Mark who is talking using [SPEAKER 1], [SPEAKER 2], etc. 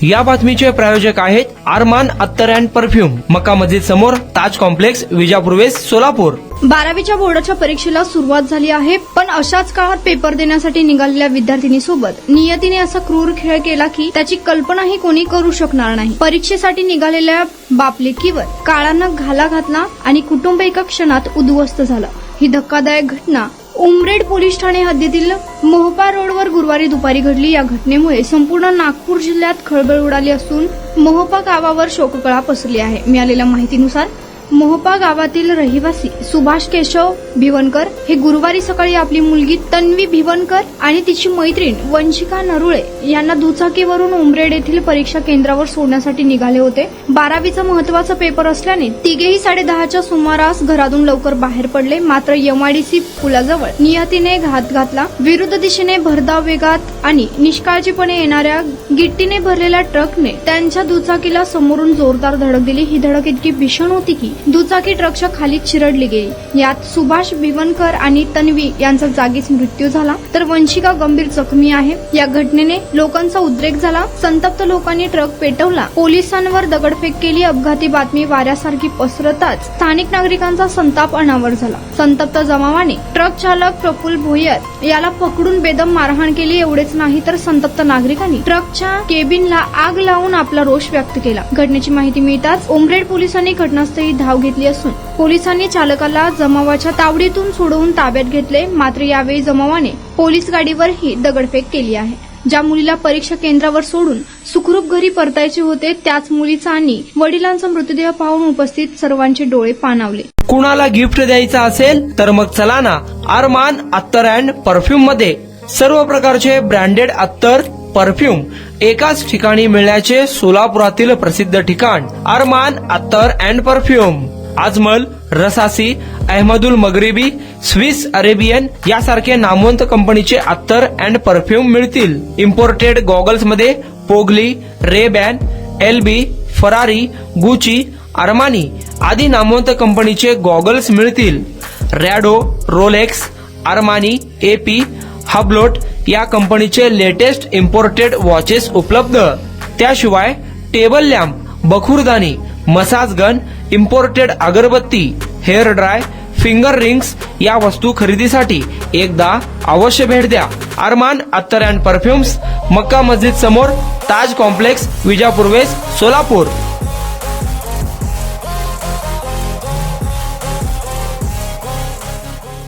[SPEAKER 1] या बातमीचे प्रायोजक आहेत अरमान अत्तर अँड परफ्यूम, मक्का मस्जिद समोर, ताज कॉम्प्लेक्स, विजापूर वेस्ट, सोलापूर।
[SPEAKER 2] 12वीच्या बोर्डाच्या परीक्षेला सुरुवात झाली आहे, पण अशाच काळात पेपर देण्यासाठी निघालेल्या विद्यार्थिनीसोबत नियतीने असा क्रूर खेळ केला की त्याची कल्पनाही कोणी करू शकणार नाही। परीक्षेसाठी निघालेल्या बापलेकीवर काळानं घाला घातला आणि कुटुंब एका क्षणात उद्ध्वस्त झालं। ही धक्कादायक घटना उमरेड पोलीस ठाणे हद्दीतील मोहपा रोडवर गुरुवारी दुपारी घडली। या घटनेमुळे संपूर्ण नागपूर जिल्ह्यात खळबळ उडाली असून मोहपा गावावर शोककळा पसरली आहे। मिळालेल्या माहितीनुसार मोहपा गावातील रहिवासी सुभाष केशव भिवनकर हे गुरुवारी सकाळी आपली मुलगी तन्वी भिवनकर आणि तिची मैत्रीण वंशिका नरुळे यांना दुचाकीवरून उमरेड येथील परीक्षा केंद्रावर सोडण्यासाठी निघाले होते। 12वीचा महत्वाचा पेपर असल्याने तिघेही 10:30च्या सुमारास घरातून लवकर बाहेर पडले, मात्र एमआयडीसी पुलाजवळ नियतीने घात घातला। विरुद्ध दिशेने भरधाव वेगात आणि निष्काळजीपणे येणाऱ्या गिट्टीने भरलेल्या ट्रकने त्यांच्या दुचाकीला समोरून जोरदार धडक दिली। ही धडक इतकी भीषण होती की दुचाकी ट्रकच्या खाली चिरडली गेली। यात सुभाष भिवनकर आणि तन्वी यांचा जागीच मृत्यू झाला, तर वंशिका गंभीर जखमी आहे। या घटनेने लोकांचा उद्रेक झाला। संतप्त लोकांनी ट्रक पेटवला, पोलिसांवर दगडफेक केली। अपघाती बातमी वाऱ्यासारखी पसरताच स्थानिक नागरिकांचा संताप अनावर झाला। संतप्त जमावाने ट्रक चालक प्रफुल्ल भोयर याला पकडून बेदम मारहाण केली। एवढेच नाही तर संतप्त नागरिकांनी ट्रकच्या केबिनला आग लावून आपला रोष व्यक्त केला। घटनेची माहिती मिळताच उमरेड पोलिसांनी घटनास्थळी धाव घेतली असून पोलिसांनी चालकाला जमावाच्या तावडीतून सोडवून ताब्यात घेतले, मात्र यावेळी जमावाने पोलीस गाडीवरही दगडफेक केली आहे। ज्या मुलीला परीक्षा केंद्रावर सोडून सुखरूप घरी परतायचे होते त्याच मुलीचा आणि वडिलांचा मृतदेह पाहून उपस्थित सर्वांचे डोळे पाणावले।
[SPEAKER 1] कुणाला गिफ्ट द्यायचं असेल तर मग चला ना अरमान अत्तर अँड परफ्यूम मध्ये। सर्व प्रकारचे ब्रँडेड अत्तर परफ्यूम एकाच ठिकाणी मिळण्याचे सोलापुरातील प्रसिद्ध ठिकाण अरमान अत्तर and perfume. Ajmal, Rasasi, Ahmed Al Maghribi, Swiss Arabian यासारखे नामवंत कंपनीचे अत्तर अँड परफ्यूम मिळतील। इम्पोर्टेड गॉगल्स मध्ये पोगली, Ray-Ban, LB, Ferrari, Gucci, Armani आदी नामवंत कंपनीचे गॉगल्स मिळतील। Rado, Rolex, Armani, AP, Hublot या कंपनीचे लेटेस्ट इम्पोर्टेड वॉचेस उपलब्ध। त्याशिवाय टेबल लॅम्प, बखुरदानी, मसाज गन, इम्पोर्टेड अगरबत्ती, हेअर ड्राय, फिंगर रिंग्स या वस्तू खरेदीसाठी एकदा अवश्य भेट द्या अरमान अत्तर अँड परफ्यूम्स, मक्का मस्जिद समोर, ताज कॉम्प्लेक्स, विजापूर वेस्ट, सोलापूर।